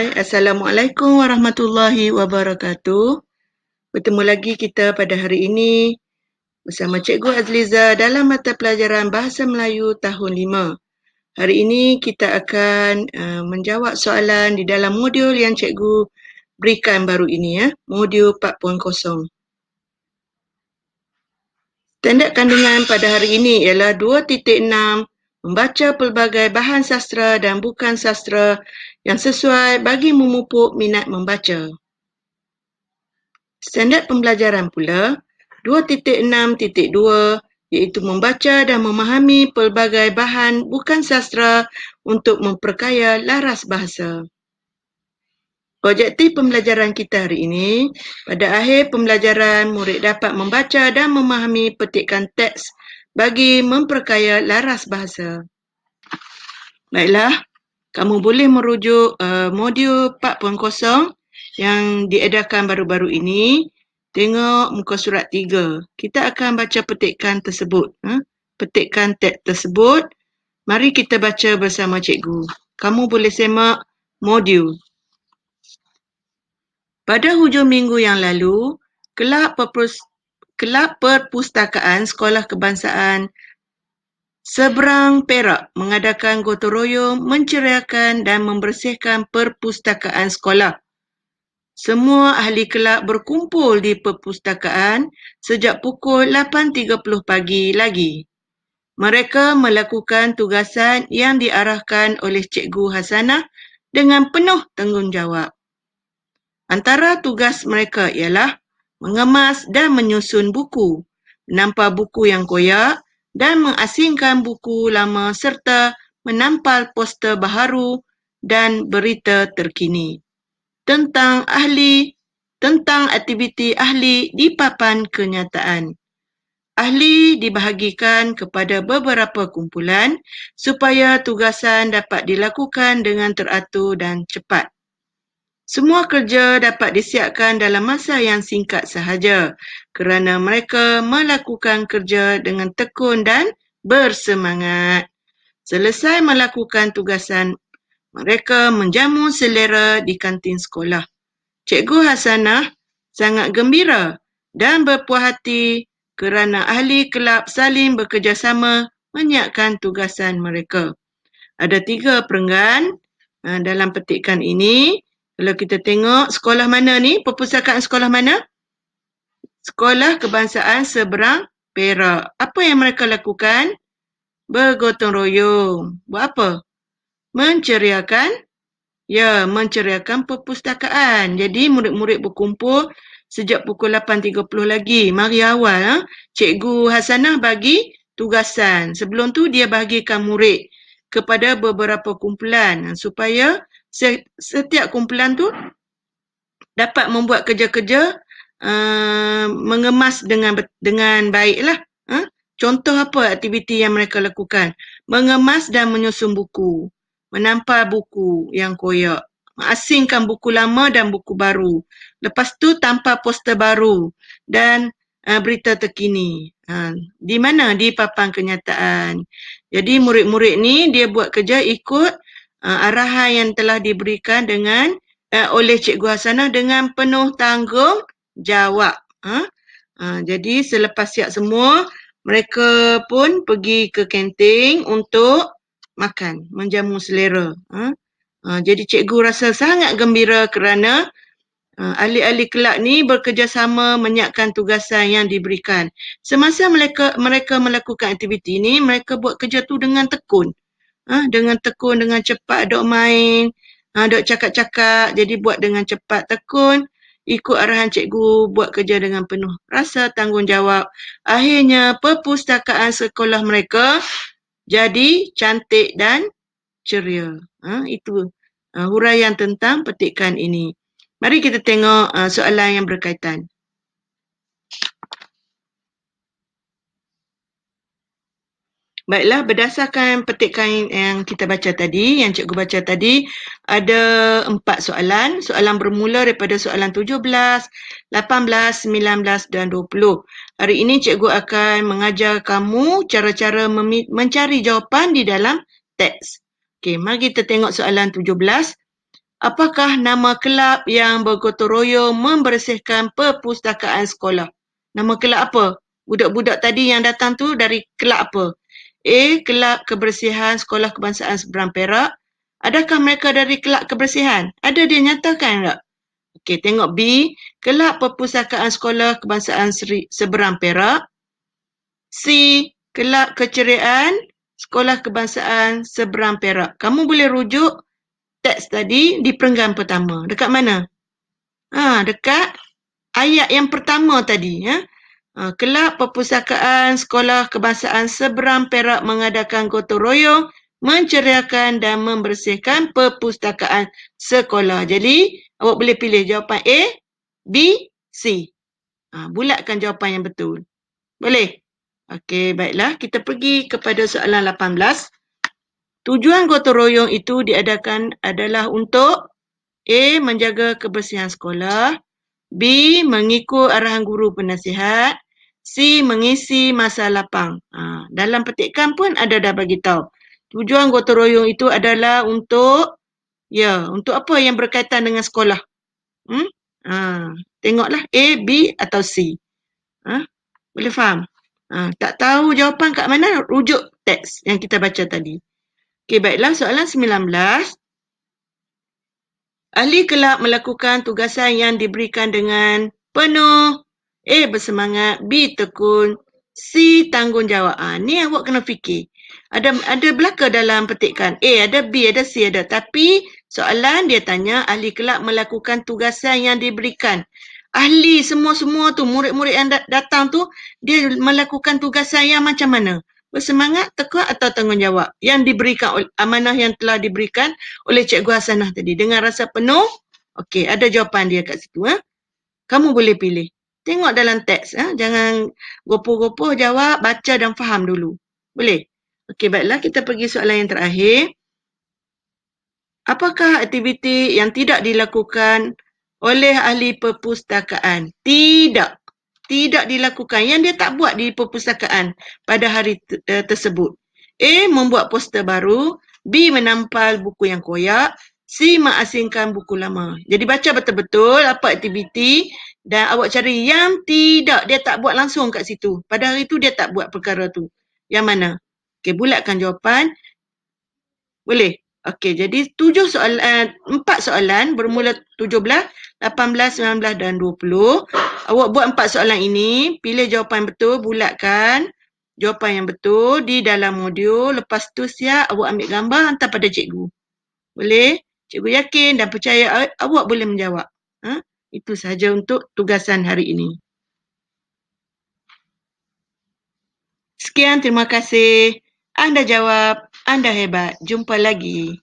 Hai, Assalamualaikum warahmatullahi wabarakatuh. Bertemu lagi kita pada hari ini bersama Cikgu Azliza dalam mata pelajaran Bahasa Melayu tahun 5. Hari ini kita akan menjawab soalan di dalam modul yang Cikgu berikan baru ini, modul 4.0. Standard kandungan pada hari ini ialah 2.6, membaca pelbagai bahan sastra dan bukan sastra yang sesuai bagi memupuk minat membaca. Standard pembelajaran pula 2.6.2 iaitu membaca dan memahami pelbagai bahan bukan sastra untuk memperkaya laras bahasa. Objektif pembelajaran kita hari ini, pada akhir pembelajaran, murid dapat membaca dan memahami petikan teks bagi memperkaya laras bahasa. Baiklah, kamu boleh merujuk modul 4.0 yang diedarkan baru-baru ini. Tengok muka surat 3. Kita akan baca petikan tersebut. Petikan teks tersebut. Mari kita baca bersama cikgu. Kamu boleh semak modul. Pada hujung minggu yang lalu, Kelab Perpustakaan Sekolah Kebangsaan Seberang Perak mengadakan gotong royong menceriakan dan membersihkan perpustakaan sekolah. Semua ahli kelab berkumpul di perpustakaan sejak pukul 8.30 pagi lagi. Mereka melakukan tugasan yang diarahkan oleh Cikgu Hasanah dengan penuh tanggungjawab. Antara tugas mereka ialah mengemas dan menyusun buku, menampal buku yang koyak dan mengasingkan buku lama serta menampal poster baharu dan berita terkini tentang aktiviti ahli di papan kenyataan. Ahli dibahagikan kepada beberapa kumpulan supaya tugasan dapat dilakukan dengan teratur dan cepat. Semua kerja dapat disiapkan dalam masa yang singkat sahaja kerana mereka melakukan kerja dengan tekun dan bersemangat. Selesai melakukan tugasan, mereka menjamu selera di kantin sekolah. Cikgu Hasanah sangat gembira dan berpuas hati kerana ahli kelab saling bekerjasama menyiapkan tugasan mereka. Ada 3 perenggan dalam petikan ini. Kalau kita tengok sekolah mana ni? Perpustakaan sekolah mana? Sekolah Kebangsaan Seberang Perak. Apa yang mereka lakukan? Bergotong royong. Buat apa? Menceriakan perpustakaan. Jadi murid-murid berkumpul sejak pukul 8.30 lagi. Mari awal, Cikgu Hasanah bagi tugasan. Sebelum tu dia bahagikan murid kepada beberapa kumpulan supaya setiap kumpulan tu dapat membuat kerja-kerja mengemas dengan baiklah. Contoh apa aktiviti yang mereka lakukan? Mengemas dan menyusun buku, menampal buku yang koyak, mengasingkan buku lama dan buku baru. Lepas tu tampal poster baru dan berita terkini. Di mana? Di papan kenyataan. Jadi murid-murid ni dia buat kerja ikut arahan yang telah diberikan oleh Cikgu Hasanah dengan penuh tanggungjawab. Jadi selepas siap semua, mereka pun pergi ke kantin untuk makan, menjamu selera. Jadi cikgu rasa sangat gembira kerana ahli-ahli kelab ni bekerjasama menyiapkan tugasan yang diberikan. Semasa mereka melakukan aktiviti ni, mereka buat kerja tu dengan tekun. Dengan tekun, dengan cepat, dok main, dok cakap-cakap, jadi buat dengan cepat, tekun, ikut arahan cikgu, buat kerja dengan penuh rasa tanggungjawab. Akhirnya, perpustakaan sekolah mereka jadi cantik dan ceria. Itu huraian tentang petikan ini. Mari kita tengok soalan yang berkaitan. Baiklah, berdasarkan petikan yang kita baca tadi, yang cikgu baca tadi, ada 4 soalan. Soalan bermula daripada soalan 17, 18, 19 dan 20. Hari ini cikgu akan mengajar kamu cara-cara mencari jawapan di dalam teks. Okey, mari kita tengok soalan 17. Apakah nama kelab yang bergotong royong membersihkan perpustakaan sekolah? Nama kelab apa? Budak-budak tadi yang datang tu dari kelab apa? A. Kelab Kebersihan Sekolah Kebangsaan Seberang Perak. Adakah mereka dari kelab kebersihan? Ada dia nyatakan tak? Okey, tengok B. Kelab Perpustakaan Sekolah Kebangsaan Seberang Perak. C. Kelab Keceriaan Sekolah Kebangsaan Seberang Perak. Kamu boleh rujuk teks tadi di perenggan pertama. Dekat mana? Dekat ayat yang pertama tadi. Kelab Perpustakaan Sekolah Kebangsaan Seberang Perak mengadakan gotong royong menceriakan dan membersihkan perpustakaan sekolah. Jadi, awak boleh pilih jawapan A, B, C. Bulatkan jawapan yang betul. Boleh? Okey, baiklah. Kita pergi kepada soalan 18. Tujuan gotong royong itu diadakan adalah untuk A. Menjaga kebersihan sekolah. B. Mengikut arahan guru penasihat. C. Mengisi masa lapang. Dalam petikan pun ada dah bagi tahu. Tujuan gotong royong itu adalah untuk untuk apa yang berkaitan dengan sekolah. Tengoklah A, B atau C. Boleh faham? Tak tahu jawapan kat mana, rujuk teks yang kita baca tadi. Okey, baiklah. Soalan 19. Ahli kelab melakukan tugasan yang diberikan dengan penuh. A. Bersemangat. B. Tekun. C. Tanggungjawab. Ni awak kena fikir. Ada belaka dalam petikan. A, ada B, ada C, ada. Tapi soalan dia tanya ahli kelab melakukan tugasan yang diberikan. Ahli semua-semua tu, murid-murid yang datang tu, dia melakukan tugasan yang macam mana? Bersemangat, tekun atau tanggungjawab? Yang diberikan, amanah yang telah diberikan oleh Cikgu Hasanah tadi. Dengan rasa penuh, okey, ada jawapan dia kat situ. Kamu boleh pilih. Tengok dalam teks. Jangan gopoh-gopoh jawab, baca dan faham dulu. Boleh? Okey, baiklah. Kita pergi soalan yang terakhir. Apakah aktiviti yang tidak dilakukan oleh ahli perpustakaan? Tidak. Tidak dilakukan. Yang dia tak buat di perpustakaan pada hari tersebut. A. Membuat poster baru. B. Menampal buku yang koyak. C. Mengasingkan buku lama. Jadi baca betul-betul apa aktiviti dan awak cari yang tidak. Dia tak buat langsung kat situ. Pada hari tu dia tak buat perkara tu. Yang mana? Okey, bulatkan jawapan. Boleh? Okey, jadi 4 soalan bermula 17, 18, 19 dan 20. Awak buat 4 soalan ini, pilih jawapan betul, bulatkan jawapan yang betul di dalam modul. Lepas tu siap, awak ambil gambar, hantar pada cikgu. Boleh? Cikgu yakin dan percaya awak boleh menjawab. Itu sahaja untuk tugasan hari ini. Sekian, terima kasih. Anda jawab, anda hebat. Jumpa lagi.